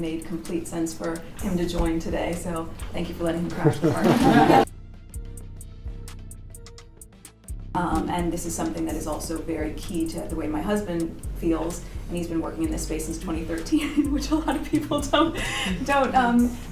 made complete sense for him to join today. So thank you for letting him crash the party. And this is something that is also very key to the way my husband feels, and he's been working in this space since 2013, which a lot of people don't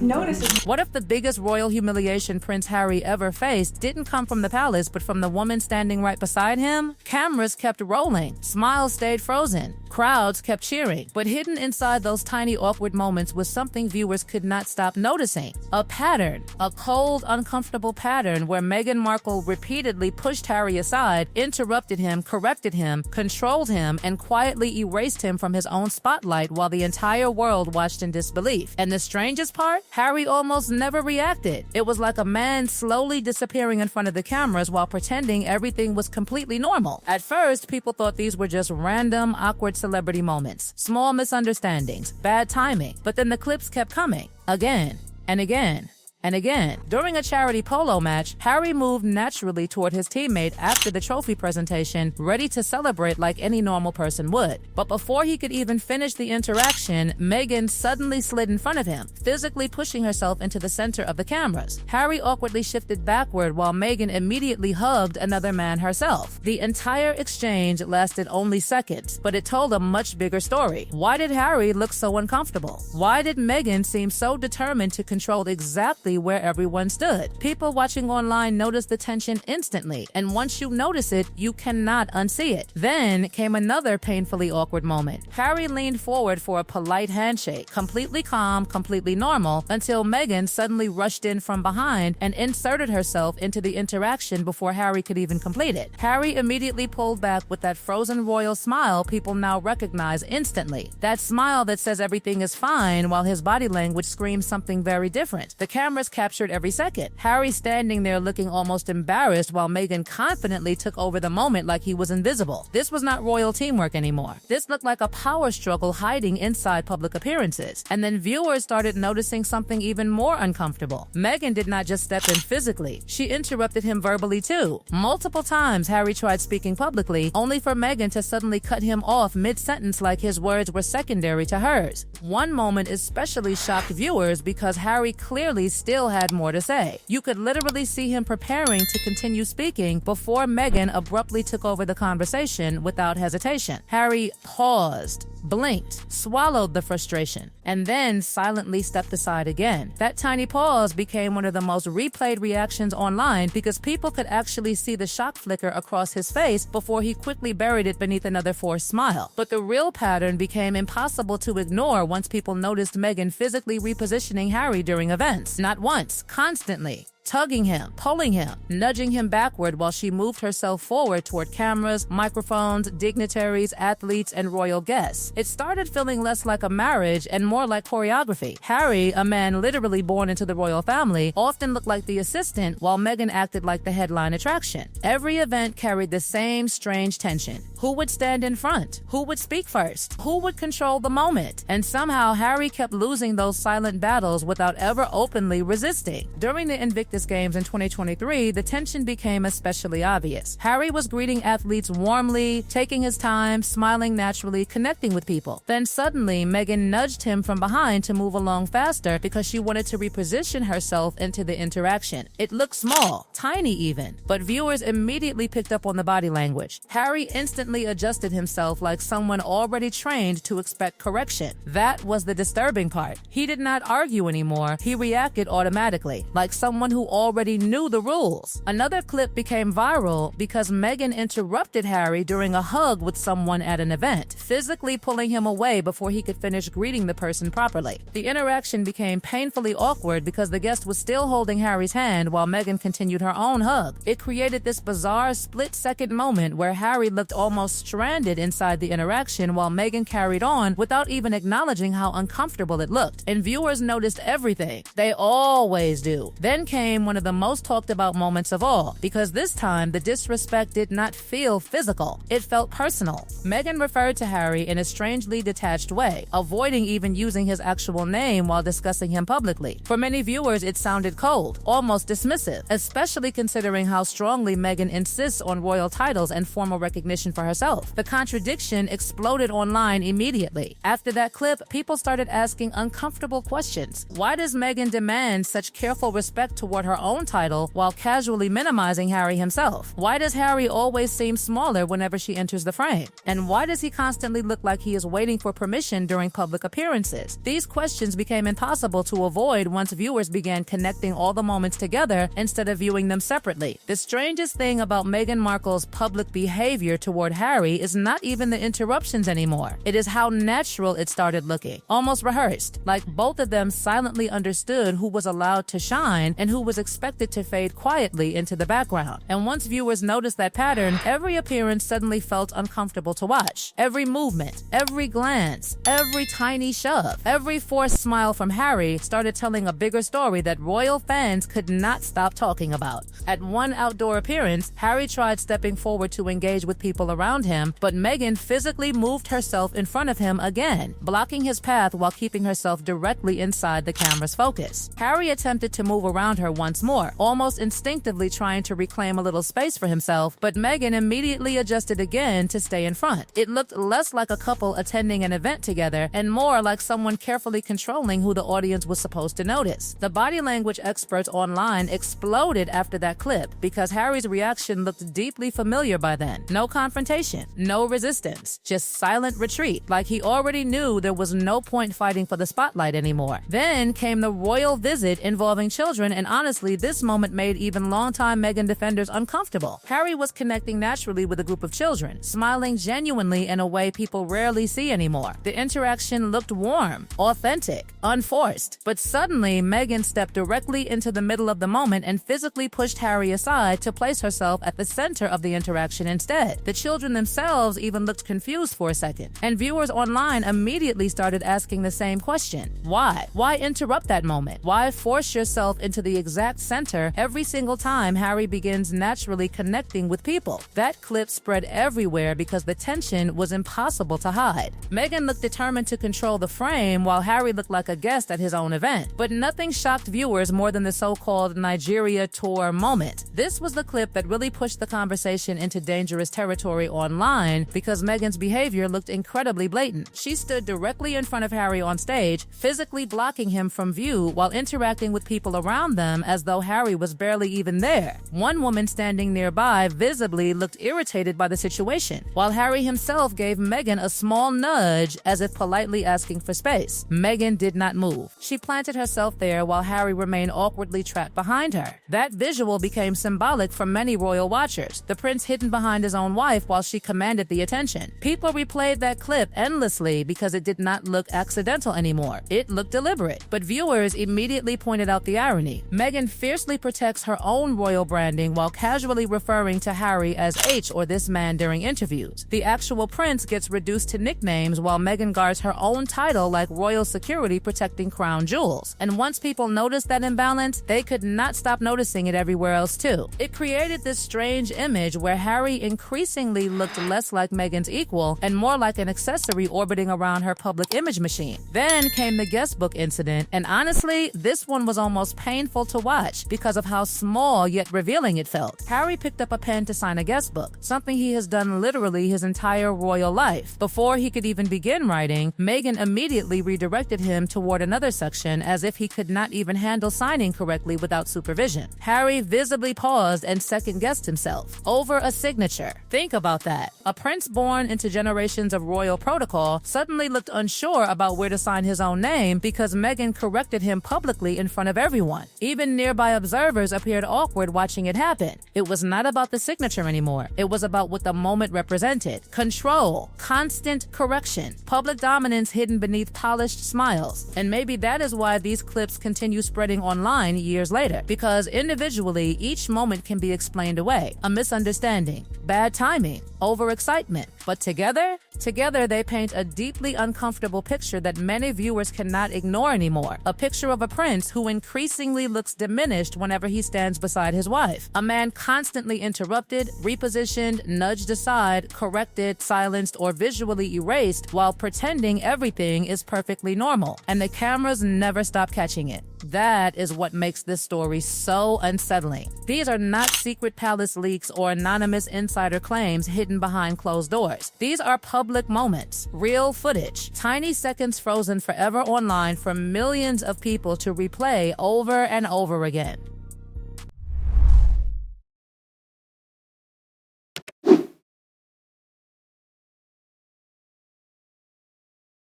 notice. What if the biggest royal humiliation Prince Harry ever faced didn't come from the palace, but from the woman standing right beside him? Cameras kept rolling, smiles stayed frozen, crowds kept cheering, but hidden inside those tiny awkward moments was something viewers could not stop noticing. A pattern, a cold, uncomfortable pattern where Meghan Markle repeatedly pushed Harry aside, interrupted him, corrected him, controlled him, and quietly erased him from his own spotlight while the entire world watched in disbelief. And the strangest part? Harry almost never reacted. It was like a man slowly disappearing in front of the cameras while pretending everything was completely normal. At first, people thought these were just random, awkward celebrity moments, small misunderstandings, bad timing, but then the clips kept coming, again and again and again. During a charity polo match, Harry moved naturally toward his teammate after the trophy presentation, ready to celebrate like any normal person would. But before he could even finish the interaction, Meghan suddenly slid in front of him, physically pushing herself into the center of the cameras. Harry awkwardly shifted backward while Meghan immediately hugged another man herself. The entire exchange lasted only seconds, but it told a much bigger story. Why did Harry look so uncomfortable? Why did Meghan seem so determined to control exactly where everyone stood? People watching online noticed the tension instantly, and once you notice it, you cannot unsee it. Then came another painfully awkward moment. Harry leaned forward for a polite handshake, completely calm, completely normal, until Meghan suddenly rushed in from behind and inserted herself into the interaction before Harry could even complete it. Harry immediately pulled back with that frozen royal smile people now recognize instantly. That smile that says everything is fine while his body language screams something very different. The cameras captured every second. Harry standing there looking almost embarrassed while Meghan confidently took over the moment like he was invisible. This was not royal teamwork anymore. This looked like a power struggle hiding inside public appearances. And then viewers started noticing something even more uncomfortable. Meghan did not just step in physically. She interrupted him verbally too. Multiple times Harry tried speaking publicly, only for Meghan to suddenly cut him off mid-sentence like his words were secondary to hers. One moment especially shocked viewers because Harry clearly still had more to say. You could literally see him preparing to continue speaking before Meghan abruptly took over the conversation without hesitation. Harry paused, blinked, swallowed the frustration, and then silently stepped aside again. That tiny pause became one of the most replayed reactions online because people could actually see the shock flicker across his face before he quickly buried it beneath another forced smile. But the real pattern became impossible to ignore once people noticed Meghan physically repositioning Harry during events. Not once, constantly. Tugging him, pulling him, nudging him backward while she moved herself forward toward cameras, microphones, dignitaries, athletes, and royal guests. It started feeling less like a marriage and more like choreography. Harry, a man literally born into the royal family, often looked like the assistant while Meghan acted like the headline attraction. Every event carried the same strange tension. Who would stand in front? Who would speak first? Who would control the moment? And somehow Harry kept losing those silent battles without ever openly resisting. During the Invictus Games in 2023, the tension became especially obvious. Harry was greeting athletes warmly, taking his time, smiling naturally, connecting with people. Then suddenly, Meghan nudged him from behind to move along faster because she wanted to reposition herself into the interaction. It looked small, tiny even, but viewers immediately picked up on the body language. Harry instantly adjusted himself like someone already trained to expect correction. That was the disturbing part. He did not argue anymore. He reacted automatically, like someone who already knew the rules. Another clip became viral because Meghan interrupted Harry during a hug with someone at an event, physically pulling him away before he could finish greeting the person properly. The interaction became painfully awkward because the guest was still holding Harry's hand while Meghan continued her own hug. It created this bizarre split-second moment where Harry looked almost stranded inside the interaction while Meghan carried on without even acknowledging how uncomfortable it looked. And viewers noticed everything. They always do. Then came became one of the most talked about moments of all, because this time the disrespect did not feel physical, it felt personal. Meghan referred to Harry in a strangely detached way, avoiding even using his actual name while discussing him publicly. For many viewers, it sounded cold, almost dismissive, especially considering how strongly Meghan insists on royal titles and formal recognition for herself. The contradiction exploded online immediately. After that clip, people started asking uncomfortable questions. Why does Meghan demand such careful respect toward her own title while casually minimizing Harry himself? Why does Harry always seem smaller whenever she enters the frame? And why does he constantly look like he is waiting for permission during public appearances? These questions became impossible to avoid once viewers began connecting all the moments together instead of viewing them separately. The strangest thing about Meghan Markle's public behavior toward Harry is not even the interruptions anymore. It is how natural it started looking, almost rehearsed, like both of them silently understood who was allowed to shine and who was expected to fade quietly into the background. And once viewers noticed that pattern, every appearance suddenly felt uncomfortable to watch. Every movement, every glance, every tiny shove, every forced smile from Harry started telling a bigger story that royal fans could not stop talking about. At one outdoor appearance, Harry tried stepping forward to engage with people around him, but Meghan physically moved herself in front of him again, blocking his path while keeping herself directly inside the camera's focus. Harry attempted to move around her once more, almost instinctively trying to reclaim a little space for himself, but Meghan immediately adjusted again to stay in front. It looked less like a couple attending an event together and more like someone carefully controlling who the audience was supposed to notice. The body language experts online exploded after that clip because Harry's reaction looked deeply familiar by then. No confrontation, no resistance, just silent retreat, like he already knew there was no point fighting for the spotlight anymore. Then came the royal visit involving children, and honestly, this moment made even longtime Meghan defenders uncomfortable. Harry was connecting naturally with a group of children, smiling genuinely in a way people rarely see anymore. The interaction looked warm, authentic, unforced. But suddenly, Meghan stepped directly into the middle of the moment and physically pushed Harry aside to place herself at the center of the interaction instead. The children themselves even looked confused for a second, and viewers online immediately started asking the same question. Why? Why interrupt that moment? Why force yourself into the exact center every single time Harry begins naturally connecting with people? That clip spread everywhere because the tension was impossible to hide. Meghan looked determined to control the frame while Harry looked like a guest at his own event. But nothing shocked viewers more than the so-called Nigeria tour moment. This was the clip that really pushed the conversation into dangerous territory online because Meghan's behavior looked incredibly blatant. She stood directly in front of Harry on stage, physically blocking him from view while interacting with people around them as though Harry was barely even there. One woman standing nearby visibly looked irritated by the situation, while Harry himself gave Meghan a small nudge as if politely asking for space. Meghan did not move. She planted herself there while Harry remained awkwardly trapped behind her. That visual became symbolic for many royal watchers, the prince hidden behind his own wife while she commanded the attention. People replayed that clip endlessly because it did not look accidental anymore. It looked deliberate. But viewers immediately pointed out the irony. Meghan fiercely protects her own royal branding while casually referring to Harry as H or this man during interviews. The actual prince gets reduced to nicknames while Meghan guards her own title like royal security protecting crown jewels. And once people noticed that imbalance, they could not stop noticing it everywhere else too. It created this strange image where Harry increasingly looked less like Meghan's equal and more like an accessory orbiting around her public image machine. Then came the guestbook incident, and honestly, this one was almost painful to watch because of how small yet revealing it felt. Harry picked up a pen to sign a guestbook, something he has done literally his entire royal life. Before he could even begin writing, Meghan immediately redirected him toward another section as if he could not even handle signing correctly without supervision. Harry visibly paused and second-guessed himself over a signature. Think about that. A prince born into generations of royal protocol suddenly looked unsure about where to sign his own name because Meghan corrected him publicly in front of everyone. Even nearby observers appeared awkward watching it happen. It was not about the signature anymore. It was about what the moment represented. Control, constant correction, public dominance hidden beneath polished smiles. And maybe that is why these clips continue spreading online years later, because individually each moment can be explained away. A misunderstanding, bad timing, overexcitement. But together they paint a deeply uncomfortable picture that many viewers cannot ignore anymore. A picture of a prince who increasingly looks diminished whenever he stands beside his wife. A man constantly interrupted, repositioned, nudged aside, corrected, silenced, or visually erased while pretending everything is perfectly normal. And the cameras never stop catching it. That is what makes this story so unsettling. These are not secret palace leaks or anonymous insider claims hidden behind closed doors. These are public moments, real footage, tiny seconds frozen forever online for millions of people to replay over and over again.